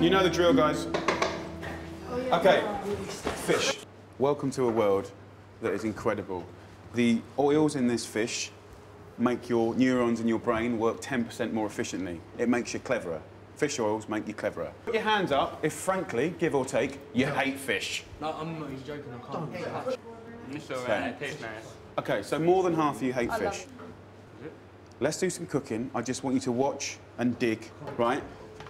You know the drill, guys. Okay, fish. Welcome to a world that is incredible. The oils in this fish make your neurons in your brain work 10% more efficiently. It makes you cleverer. Fish oils make you cleverer. Put your hands up if, frankly, give or take, you hate fish. No, I'm not. He's joking. I can't. It's alright. It tastes nice. Okay, so more than half of you hate fish. Let's do some cooking. I just want you to watch and dig, right?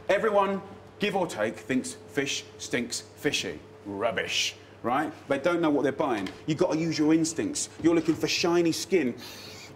Everyone, give or take, thinks fish stinks fishy. Rubbish, right? They don't know what they're buying. You've got to use your instincts. You're looking for shiny skin.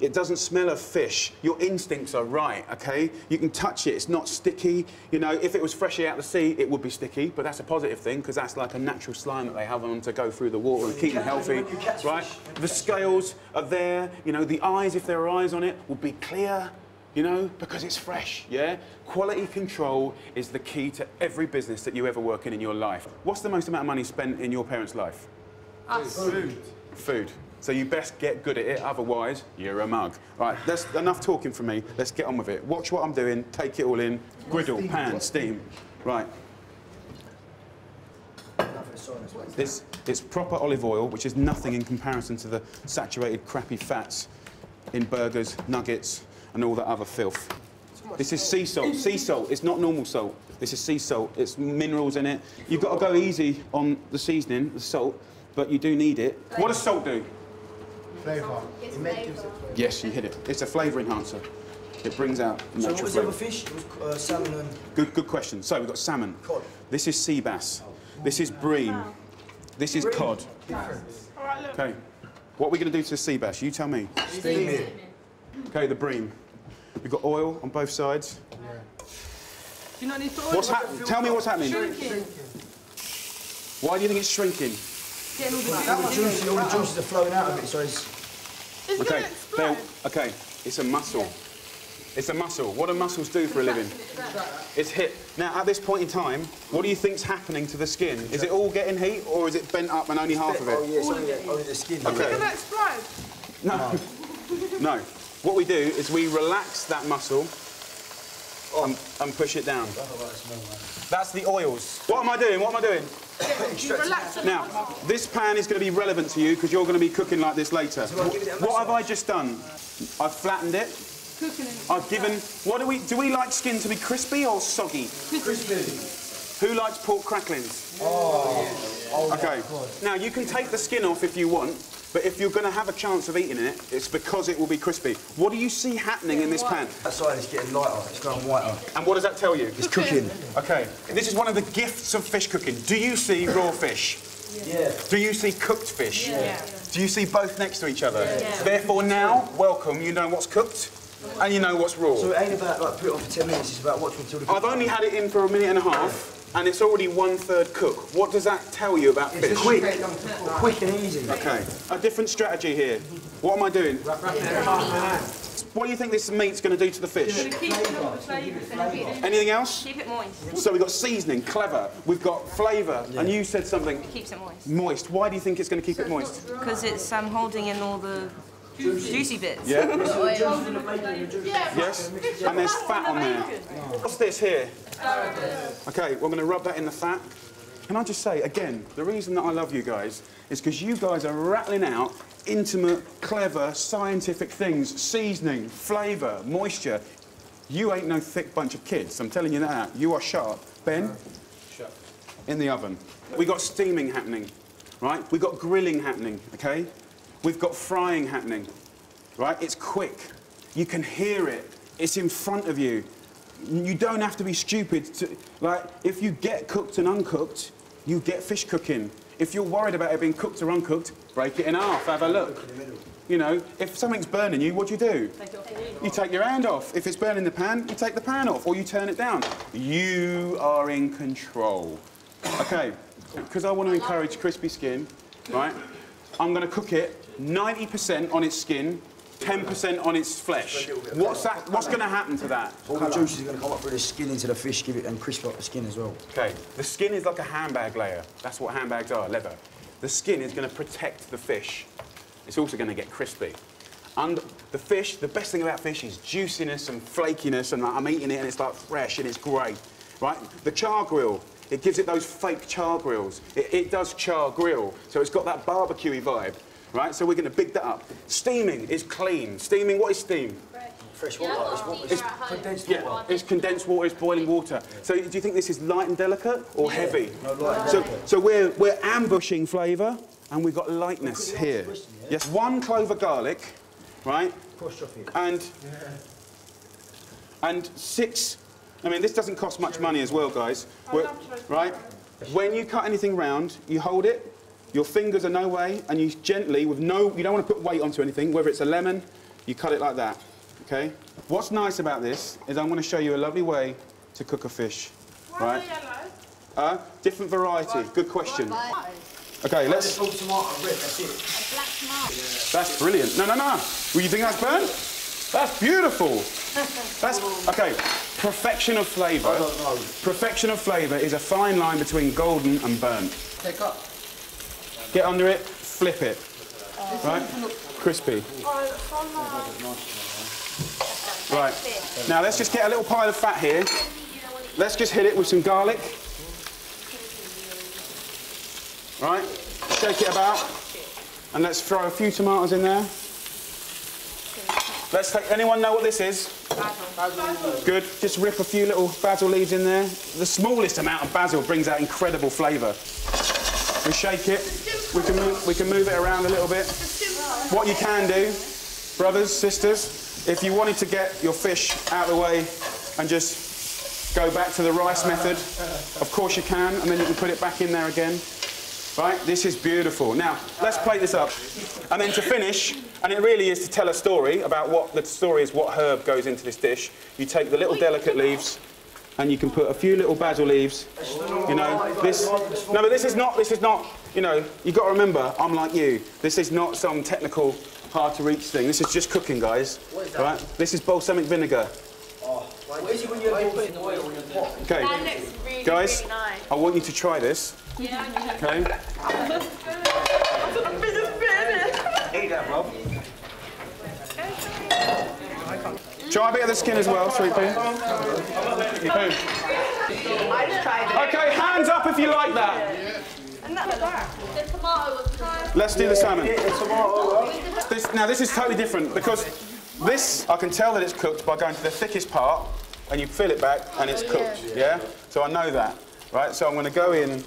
It doesn't smell of fish. Your instincts are right, okay? You can touch it, it's not sticky. You know, if it was freshly out of the sea, it would be sticky, but that's a positive thing, because that's like a natural slime that they have on to go through the water and keep them healthy, right? The scales are there, you know, the eyes, if there are eyes on it, will be clear, you know, because it's fresh, yeah? Quality control is the key to every business that you ever work in your life. What's the most amount of money spent in your parents' life? Food. Food. So you best get good at it, otherwise you're a mug. Right, that's enough talking from me. Let's get on with it. Watch what I'm doing, take it all in. Griddle, pan, steam. Right. It's proper olive oil, which is nothing in comparison to the saturated, crappy fats in burgers, nuggets, and all that other filth. This is sea salt. Sea salt. It's not normal salt. This is sea salt. It's minerals in it. You've got to go easy on the seasoning, the salt, but you do need it. What does salt do? Flavour. Yes, you hit it. It's a flavour enhancer. It brings out natural So what was the flavour. other fish? It was salmon and... Good question. So we've got salmon. Cod. This is sea bass. This is bream. This is cod. Okay. What are we going to do to the sea bass? You tell me. Steam it. Okay, the bream. We've got oil on both sides. Do you not need to oil? What's happening? Tell me what's happening. Shrinking. Why do you think it's shrinking? Getting all the That was juicy, all the juices are flowing out of it, so it's... It's Okay. gonna explode. Okay. It's a muscle. It's a muscle. What do muscles do for a living? It's hit. Now, at this point in time, what do you think's happening to the skin? Is it all getting heat, or is it bent up and only half of it? Oh, yeah, it's only the skin. Okay. It's gonna explode. No. No. What we do is we relax that muscle and push it down. That's the oils. What am I doing? What am I doing? You relax it. Now, this pan is going to be relevant to you because you're going to be cooking like this later. What have I just done? I've flattened it. Cooking in. I've given... What do we like skin to be crispy or soggy? Crispy. Who likes pork cracklings? Okay. Now, you can take the skin off if you want, but if you're going to have a chance of eating it, it's because it will be crispy. What do you see happening in this pan? That side is getting lighter, it's going whiter. And what does that tell you? It's cooking. Okay. This is one of the gifts of fish cooking. Do you see raw fish? Yeah. Do you see cooked fish? Yeah. Do you see both next to each other? Yeah. Therefore, now, welcome, you know what's cooked and you know what's raw. So it ain't about, like, put it on for 10 minutes, it's about watching until the... I've only had it in for a minute and a half, and it's already 1/3 cooked. What does that tell you about fish? It's quick and easy. Okay, a different strategy here. What am I doing? What do you think this meat's going to do to the fish? Keep all the flavours in it. Anything else? Keep it moist. So we've got seasoning, clever, we've got flavour, and you said something Keeps it moist. moist. Why do you think it's going to keep it moist? Because it's holding in all the juicy bits. Yeah? Yes? And there's fat on there. What's this here? Okay, we're going to rub that in the fat. Can I just say, again, the reason that I love you guys is because you guys are rattling out intimate, clever, scientific things, seasoning, flavour, moisture. You ain't no thick bunch of kids, I'm telling you that. You are sharp. Ben? Sharp. In the oven. We've got steaming happening, right? We've got grilling happening, OK? We've got frying happening, right? It's quick. You can hear it. It's in front of you. You don't have to be stupid to... Like, if you get cooked and uncooked, you get fish cooking. If you're worried about it being cooked or uncooked, break it in half, have a look. You know, if something's burning you, what do? You take your hand off. If it's burning the pan, you take the pan off, or you turn it down. You are in control. OK, because I want to encourage crispy skin, right, I'm going to cook it 90% on its skin, 10% on its flesh. What's going to happen to that? All the juices are going to come up through the skin into the fish, give it and crisp up the skin as well. OK, the skin is like a handbag layer. That's what handbags are, leather. The skin is going to protect the fish. It's also going to get crispy. And the fish, the best thing about fish is juiciness and flakiness, and like, I'm eating it and it's like fresh and it's great, right? The char grill It gives it those fake char grills. It does char grill, so it's got that barbecue-y vibe, right? So we're going to big that up. Steaming is clean. Steaming, what is steam? Fresh water. It's condensed water. Yeah, it's condensed water, it's boiling water. So do you think this is light and delicate or heavy? No, light. So we're ambushing flavour and we've got lightness here. Yes, 1 clove of garlic, right? And 6. I mean, this doesn't cost much money as well, guys. Right? When you cut anything round, you hold it. Your fingers are no way, and you gently, you don't want to put weight onto anything. Whether it's a lemon, you cut it like that. Okay? What's nice about this is I'm going to show you a lovely way to cook a fish. Why Right? are they yellow? Different variety. Good question. Okay, let's. Full tomato red, that's it. That's brilliant. No. Well, you think that's burnt? That's beautiful. That's okay. Perfection of flavour. I don't know. Perfection of flavour is a fine line between golden and burnt. Take up. Get under it, flip it. Right? Crispy. Right. Now let's just get a little pile of fat here. Let's just hit it with some garlic. Right? Shake it about. And let's throw a few tomatoes in there. Let's take, anyone know what this is? Basil. Good. Just rip a few little basil leaves in there. The smallest amount of basil brings out incredible flavour. We shake it. We can move it around a little bit. What you can do, brothers, sisters, if you wanted to get your fish out of the way and just go back to the rice method, of course you can, and then you can put it back in there again. Right, this is beautiful. Now, let's plate this up. And then to finish, and it really is to tell a story about what the story is, what herb goes into this dish. You take the little delicate leaves, and you can put a few little basil leaves. You know, this. No, but this is not. You know, you've got to remember, I'm like you. This is not some technical, hard-to-reach thing. This is just cooking, guys. Right? This is balsamic vinegar. What is it when you're putting oil in your pot? Okay, That looks really, guys, really nice. I want you to try this. Yeah. Okay. Eat that, Rob. Try a bit of the skin as well, sweet pea. Poo. Okay, hands up if you like that. The tomato was nice. Let's do the salmon. Now this is totally different because this, I can tell that it's cooked by going to the thickest part and you fill it back and it's cooked, yeah? So I know that, right? So I'm going to go in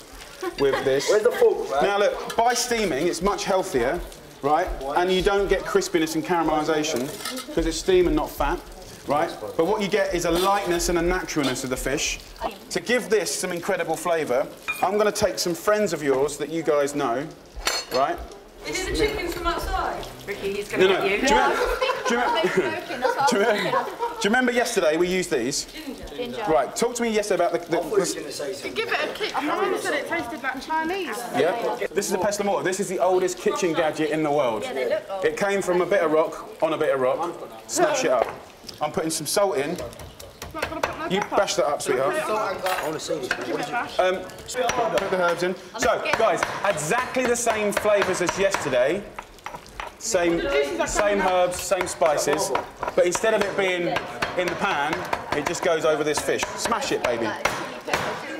with this. Where's the fork, man? Now look, by steaming it's much healthier, right? And you don't get crispiness and caramelisation because it's steam and not fat, right? But what you get is a lightness and a naturalness of the fish. To give this some incredible flavour, I'm going to take some friends of yours that you guys know, right? Is it the chickens from outside? Ricky, he's going to No. get you. Do you remember yesterday we used these? Ginger. Right, talk to me yesterday about the Give it a kick. My mum said it tasted like Chinese. yeah? This is a pestle mortar. This is the oldest kitchen gadget in the world. It came from a bit of rock on a bit of rock. Smash it up. I'm putting some salt in. Not gonna put no You pepper. bash that up, sweetheart. I want to see this. Give it a bash. Put the herbs in. So, guys, exactly the same flavours as yesterday. Same herbs, same spices. But instead of it being in the pan, it just goes over this fish. Smash it, baby.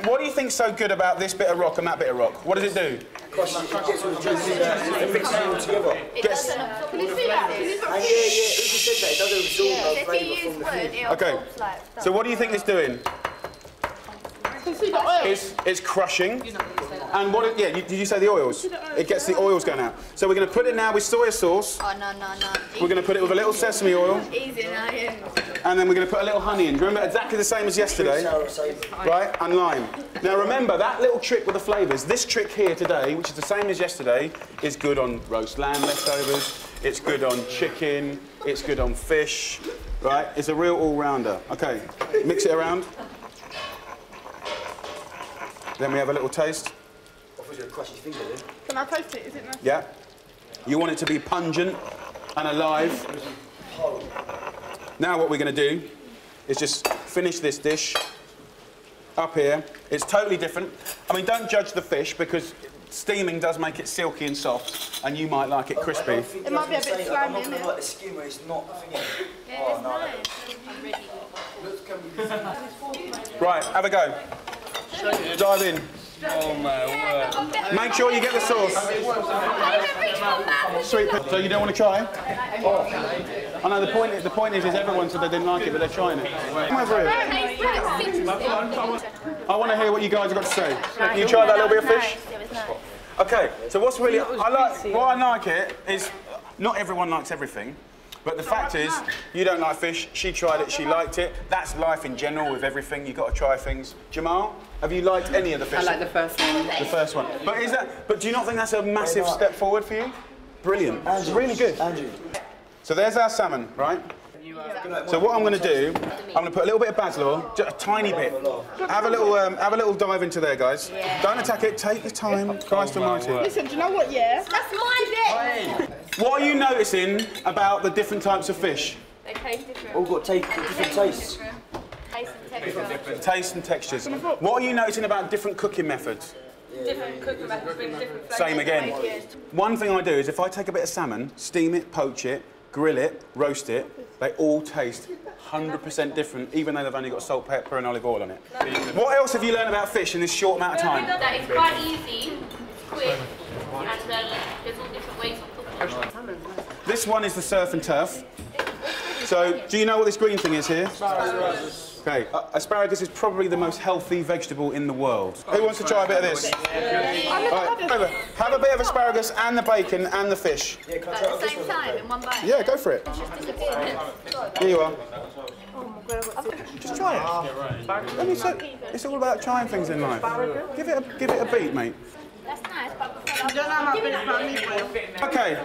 What do you think's so good about this bit of rock and that bit of rock? What does it do? It mixes it all together. Gets, Can you see that? Can you put And yeah, who just said that? It doesn't absorb no flavour from the fish. okay. So what do you think it's doing? can see the oil. It's crushing. And what? Did you say the oils? It gets the oils going out. So we're going to put it now with soy sauce. Oh, no. We're going to put it with a little sesame oil. Easy now, yeah. And then we're going to put a little honey in. Remember, exactly the same as yesterday. Right? And lime. Now remember, that little trick with the flavours, this trick here today, which is the same as yesterday, is good on roast lamb leftovers. It's good on chicken. It's good on fish. Right? It's a real all-rounder. Okay, mix it around. Then we have a little taste. Can I taste it? Is it nice? Yeah. You want it to be pungent and alive. Now what we're going to do is just finish this dish up here. It's totally different. I mean, don't judge the fish because steaming does make it silky and soft, and you might like it crispy. It might be a bit slimy, I'm not isn't going to it? like the skin where it's not thingy. Yeah, it's nice. I'm ready. Right, have a go. Dive in. Oh my word. Make sure you get the sauce. Sweet. So you don't want to try? I know the point is everyone said they didn't like it, but they're trying it. Come over here. I want to hear what you guys have got to say. You tried that little bit of fish? Okay, so what I like it is not everyone likes everything. But the fact is, you don't like fish, she tried it, she liked it. That's life in general with everything, you've got to try things. Jamal, have you liked any of the fish? I like the first one. The first one. But do you not think that's a massive step forward for you? Brilliant. It's really good. Andrew. So there's our salmon, right? So what I'm going to do, I'm going to put a little bit of basil oil, just a tiny bit. Have a little dive into there, guys. Don't attack it. Take your time. Christ Almighty. Listen, do you know what? Yeah. That's my bit. What are you noticing about the different types of fish? They taste different. All got different tastes. Taste and texture. Taste and textures. What are you noticing about different cooking methods? Different cooking methods bring different flavours. Same again. One thing I do is if I take a bit of salmon, steam it, poach it, grill it, roast it, they all taste 100% different, even though they've only got salt, pepper and olive oil on it. What else have you learned about fish in this short amount of time? That it's quite easy, it's quick, and there's all different ways of cooking. This one is the surf and turf. So, do you know what this green thing is here? Asparagus. Okay, asparagus is probably the most healthy vegetable in the world. Who wants to try a bit of this? Right, over. Have a bit of asparagus and the bacon and the fish. At the same time, in one bite. Yeah, go for it. Here you are. Just try it. Let me say, it's all about trying things in life. Give it a beat, mate. That's nice, but You don't know how big it's Okay,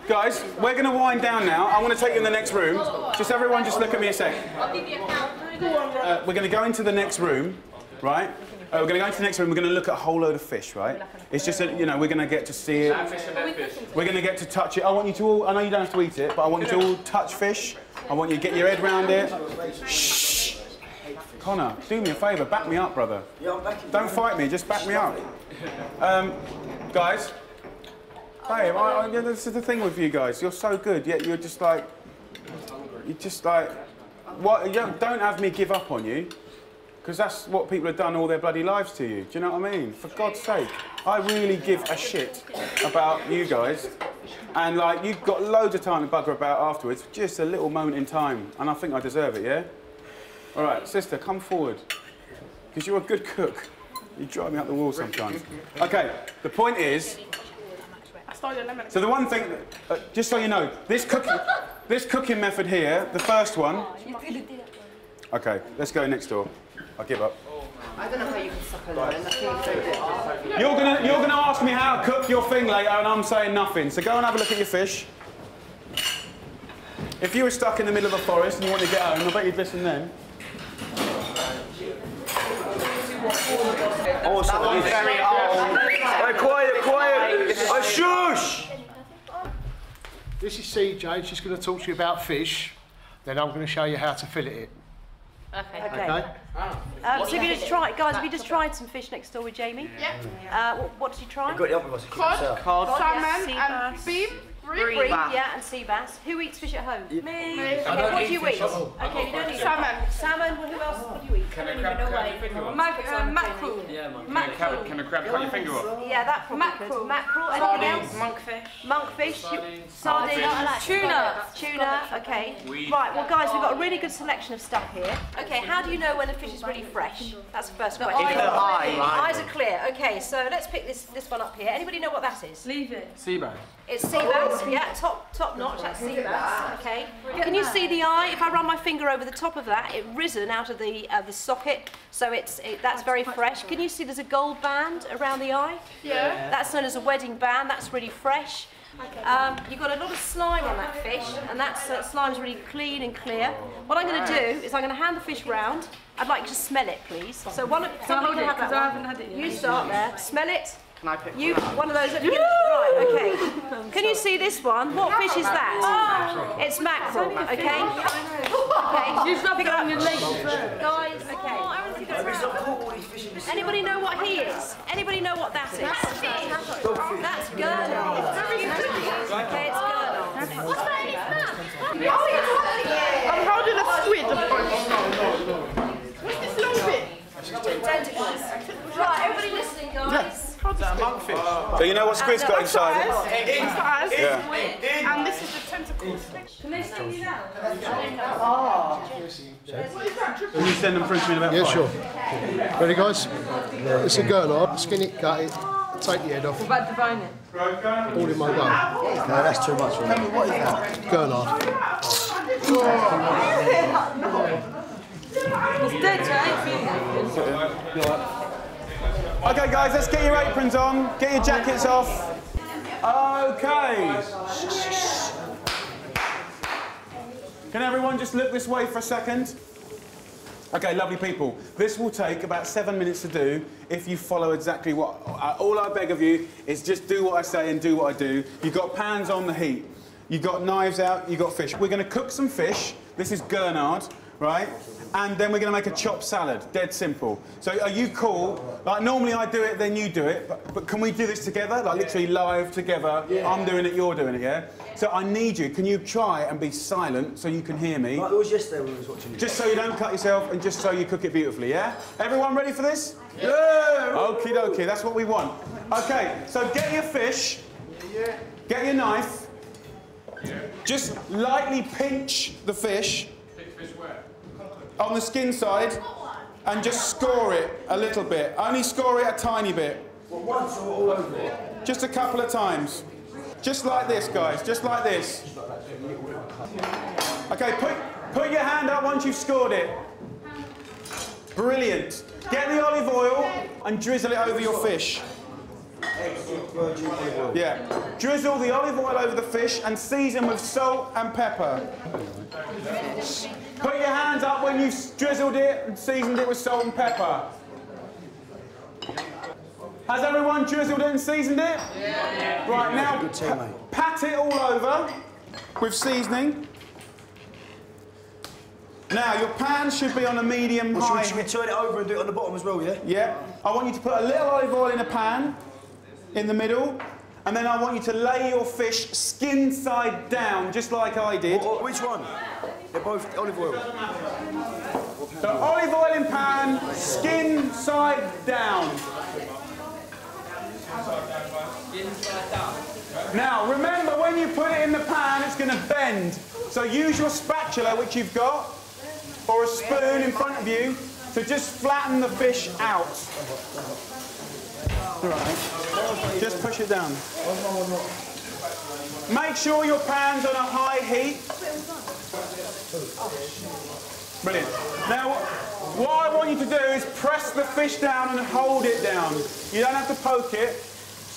guys, we're going to wind down now. I want to take you in the next room. Just everyone, just look at me a sec. We're going to go into the next room, right? We're going to go into the next room. We're going to look at a whole load of fish, right? It's just that, you know, we're going to get to see it. We're going to get to touch it. I want you to all. I know you don't have to eat it, but I want you to all touch fish. I want you to get your head round it. Shh. Connor, do me a favour. Back me up, brother. Don't fight me. Just back me up. Guys. Hey, this is the thing with you guys. You're so good, yet you're just like, what? You don't have me give up on you, because that's what people have done all their bloody lives to you. Do you know what I mean? For God's sake, I really give a shit about you guys, and like you've got loads of time to bugger about afterwards. Just a little moment in time, and I think I deserve it. Yeah. All right, sister, come forward, because you're a good cook. You drive me up the wall sometimes. Okay, the point is. So the one thing, just so you know, this cooking method here, the first one. Okay, let's go next door. I'll give up. I don't know how you can suck a line. I think so bit. You're gonna ask me how to cook your thing later, and I'm saying nothing. So go and have a look at your fish. If you were stuck in the middle of a forest and you wanted to get home, I bet you'd listen then. Awesome. Hey, quiet! Hey, shush! This is CJ. She's going to talk to you about fish. Then I'm going to show you how to fillet it. Okay. So we just tried, guys. We just tried some fish next door with Jamie. Yeah. What did you try? Got the other ones. Cod, salmon, yeah, and beef. Bream, yeah, and sea bass. Who eats fish at home? Me. Okay, what do you eat? Okay, you don't eat Salmon. salmon. Well, who else do you eat? Can a crab cut your finger off? Mackerel. Mackerel. Can a crab cut your finger off? Yeah, that probably could. Mackerel. Anything else? Monkfish. Sardines. Tuna. Okay. Right. Well, guys, we've got a really good selection of stuff here. Okay. How do you know when a fish is really fresh? That's the first question. Eyes are clear. Okay. So let's pick this one up here. Anybody know what that is? Leave it. Sea bass. It's sea bass, yeah, top notch, that's sea bass, okay. Can you see the eye? If I run my finger over the top of that, it's risen out of the socket, so that's very fresh. Can you see there's a gold band around the eye? Yeah. That's known as a wedding band, that's really fresh. You've got a lot of slime on that fish, and that slime's really clean and clear. What I'm going to do is I'm going to hand the fish round. I'd like you to smell it, please. So somebody can have that one. I haven't had it yet. You start there, smell it. Can I pick One of those. Right, okay. Can you see this one? What fish is that? It's mackerel, okay? Okay. You stop it on your legs. Guys, okay. Anybody know what he is? Anybody know what that is? That's gurnard. Okay, it's gurnard. What's that in his mouth? I'm holding a squid. What's this long bit? Tentacles. that a monkfish? So you know what squid's got inside? It's for us. Yeah. And this is the tentacles. Can they sting you now? Can you send them through to me in about Yeah, 5? sure. Ready, guys? It's a gurnard. Skin it, cut it, take the head off. What about divine it? All in one go. No, that's too much for me. What is that? Gurnard. It's dead, Jay. Okay, guys, let's get your aprons on, get your jackets off. Okay. Can everyone just look this way for a second? Okay, lovely people. This will take about 7 minutes to do if you follow exactly what... all I beg of you is just do what I say and do what I do. You've got pans on the heat. You've got knives out, you've got fish. We're going to cook some fish. This is gurnard, right? And then we're going to make a chopped salad. Dead simple. So are you cool? Like, normally I do it, then you do it. But can we do this together? Like, literally live together. Yeah. I'm doing it, you're doing it, yeah? So I need you. Can you try and be silent so you can hear me? Like it was yesterday when we was watching it. Just so you don't cut yourself and just so you cook it beautifully, yeah? Everyone ready for this? Yeah! Okie dokie, that's what we want. Okay, so get your fish. Yeah. Get your knife. Yeah. Just lightly pinch the fish. Pinch fish where? On the skin side. And just score it a little bit. Only score it a tiny bit. Well, once or all over it? Just a couple of times. Just like this, guys, just like this. Okay, put your hand up once you've scored it. Brilliant. Get the olive oil and drizzle it over your fish. Yeah. Drizzle the olive oil over the fish and season with salt and pepper. Put your hands up when you've drizzled it and seasoned it with salt and pepper. Has everyone drizzled it and seasoned it? Yeah. Right, now pat it all over with seasoning. Now, your pan should be on a medium-high. Should we turn it over and do it on the bottom as well, yeah? Yeah. I want you to put a little olive oil in a pan, in the middle, and then I want you to lay your fish skin side down, just like I did. Which one? They're both olive oil. So olive oil in pan, skin side down. Now, remember, when you put it in the pan, it's going to bend. So use your spatula, which you've got, or a spoon in front of you, to just flatten the fish out. All right. Just push it down. Make sure your pan's on a high heat. Brilliant. Now, what I want you to do is press the fish down and hold it down. You don't have to poke it.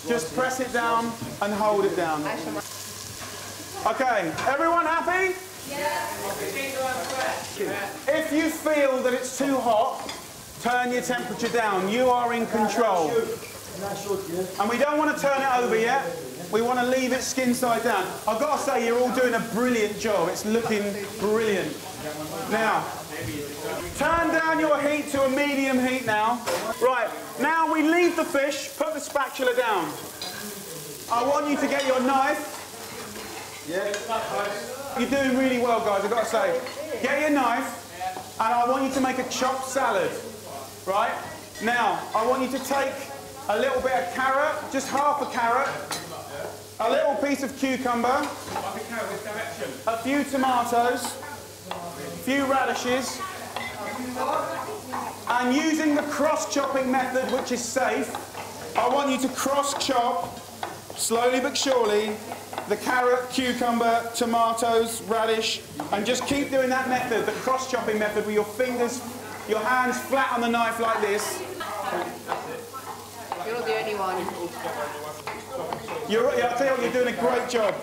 Just press it down and hold it down. Okay, everyone happy? Yeah. If you feel that it's too hot, turn your temperature down. You are in control. And we don't want to turn it over yet. We want to leave it skin side down. I've got to say, you're all doing a brilliant job. It's looking brilliant. Now, turn down your heat to a medium heat now. Right, now we leave the fish, put the spatula down. I want you to get your knife. Yeah. You're doing really well, guys, I've got to say. Get your knife, and I want you to make a chopped salad. Right? Now, I want you to take a little bit of carrot, just half a carrot, a little piece of cucumber, a few tomatoes, a few radishes, and using the cross-chopping method, which is safe, I want you to cross-chop, slowly but surely, the carrot, cucumber, tomatoes, radish, and just keep doing that method, the cross-chopping method, with your fingers, your hands flat on the knife like this. You're not the only one. I'll tell you what, you're doing a great job.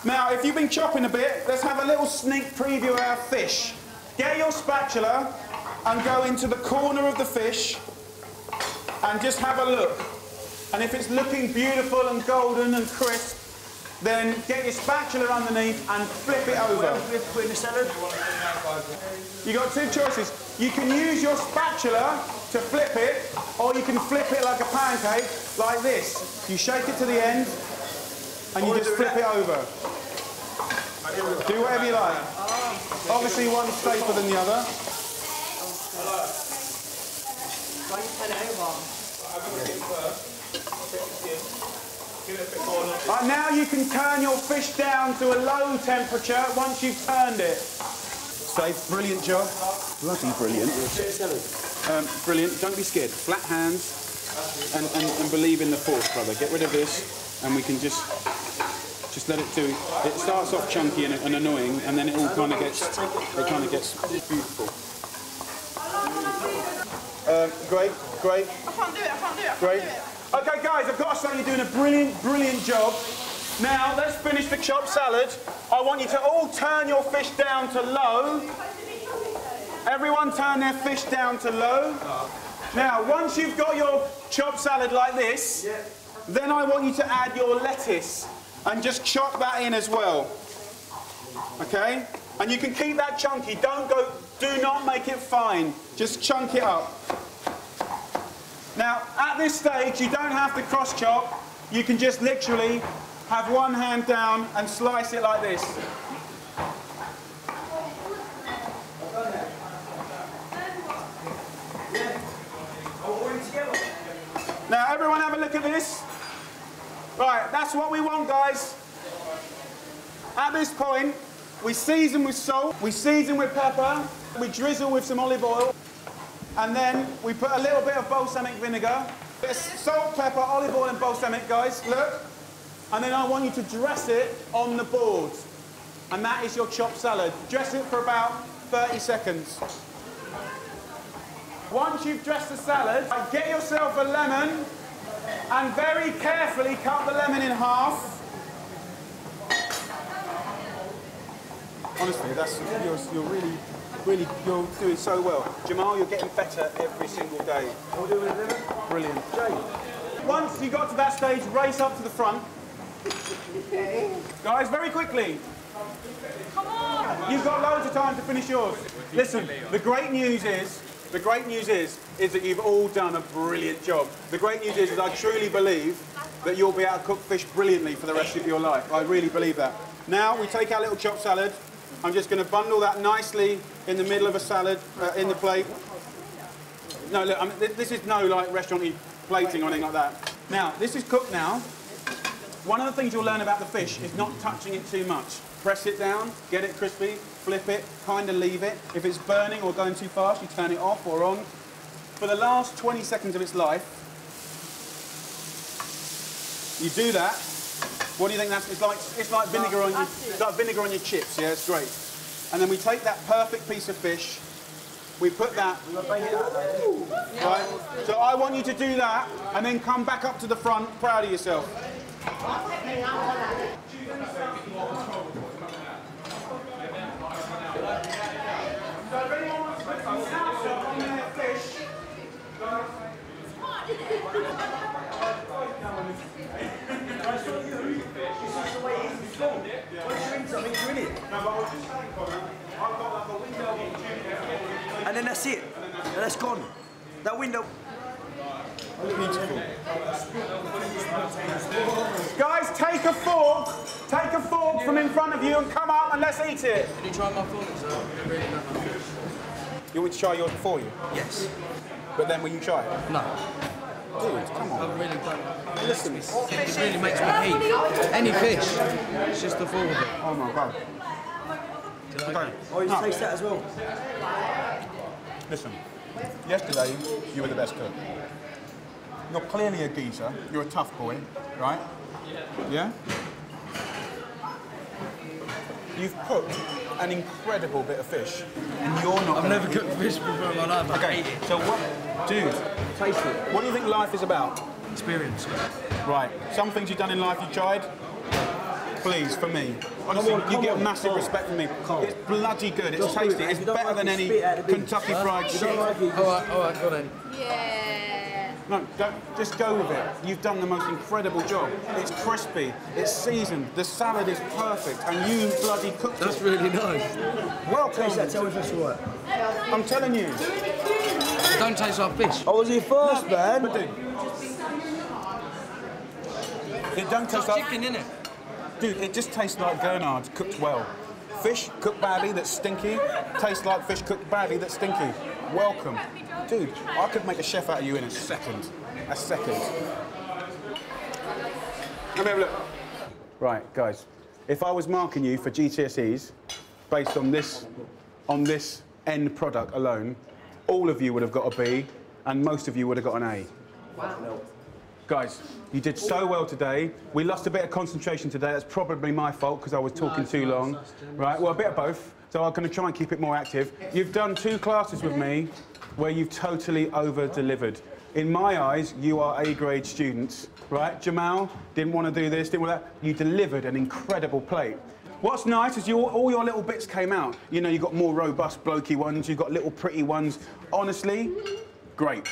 Now, if you've been chopping a bit, let's have a little sneak preview of our fish. Get your spatula and go into the corner of the fish and just have a look. And if it's looking beautiful and golden and crisp, then get your spatula underneath and flip it over. Put in the salad. You've got two choices. You can use your spatula to flip it, or you can flip it like a pancake, like this. You shake it to the end, and you just flip it over. Do whatever you like. Obviously, one's safer than the other. turn it over. Right, now you can turn your fish down to a low temperature once you've turned it. Safe, brilliant job. Bloody brilliant. Brilliant, don't be scared. Flat hands and believe in the force, brother. Get rid of this and we can just let it do. It starts off chunky and annoying and then it all kind of gets beautiful. Great. I can't do it. Great. Okay, guys, I've got to say you're doing a brilliant job. Now, let's finish the chopped salad. I want you to all turn your fish down to low. Everyone turn their fish down to low. Now, once you've got your chopped salad like this, then I want you to add your lettuce and just chop that in as well. Okay? And you can keep that chunky. Do not make it fine. Just chunk it up. Now, at this stage, you don't have to cross-chop. You can just literally have one hand down and slice it like this. Now, everyone have a look at this. Right, that's what we want, guys. At this point, we season with salt, we season with pepper, we drizzle with some olive oil, and then we put a little bit of balsamic vinegar. Bit of salt, pepper, olive oil and balsamic, guys, look. And then I want you to dress it on the board. And that is your chopped salad. Dress it for about 30 seconds. Once you've dressed the salad, get yourself a lemon and very carefully cut the lemon in half. Honestly, you're doing so well. Jamal, you're getting better every single day. Brilliant. Once you got to that stage, race up to the front. Guys, very quickly. Come on! You've got loads of time to finish yours. Listen, the great news is that you've all done a brilliant job. The great news is I truly believe that you'll be able to cook fish brilliantly for the rest of your life. I really believe that. Now, we take our little chopped salad. I'm just going to bundle that nicely in the middle of a salad, in the plate. No, look, this is no like restaurant-y plating or anything like that. Now, this is cooked now. One of the things you'll learn about the fish is not touching it too much. Press it down, get it crispy, flip it, kind of leave it. If it's burning or going too fast, you turn it off or on. For the last 20 seconds of its life, you do that. What do you think that's? It's like vinegar on your chips. Yeah, it's great. And then we take that perfect piece of fish. We put that. Right. So I want you to do that, and then come back up to the front, proud of yourself. And then that's it. And that's gone. That window. Beautiful. Guys, take a fork. Take a fork from in front of you and come up and let's eat it. Can you try my fork as well? You want me to try yours before you? Yes. But then will you try it? No. Dude, come on. I really don't. Listen. It really makes me heat. Any fish. It's just the thought of it. Oh my God. Okay. Oh, you taste that as well? Listen, yesterday you were the best cook. You're clearly a geezer. You're a tough boy, right? Yeah? You've cooked an incredible bit of fish, and you're not. I've never cooked fish before in my life. Okay, so what, dude? Taste it. What do you think life is about? Experience. Right. Some things you've done in life you tried. Please, for me. Honestly, you get massive respect from me. It's bloody good. It's tasty. It's better than any Kentucky Fried shit. All right, go then. Yeah. No, just go with it. You've done the most incredible job. It's crispy, it's seasoned, the salad is perfect, and you bloody cooked it. That's really nice. Welcome. Tell me if it's all right. I'm telling you. It don't taste like fish. I was here first, man. But dude, it don't taste It's like chicken, innit? Dude, it just tastes like Gurnard's cooked well. Fish cooked badly that's stinky tastes like fish cooked badly that's stinky. welcome. Dude, I could make a chef out of you in a second. A second. Let me have a look. Right, guys. If I was marking you for GCSEs based on this end product alone, all of you would have got a B, and most of you would have got an A. Wow. Guys, you did so well today. We lost a bit of concentration today. That's probably my fault because I was talking too long. Right, well, a bit of both. So I'm going to try and keep it more active. You've done 2 classes with me where you've totally over-delivered. In my eyes, you are A-grade students, right? Jamal didn't want to do this, didn't want that. You delivered an incredible plate. What's nice is all your little bits came out. You know, you got more robust, blokey ones, you've got little pretty ones. Honestly, great.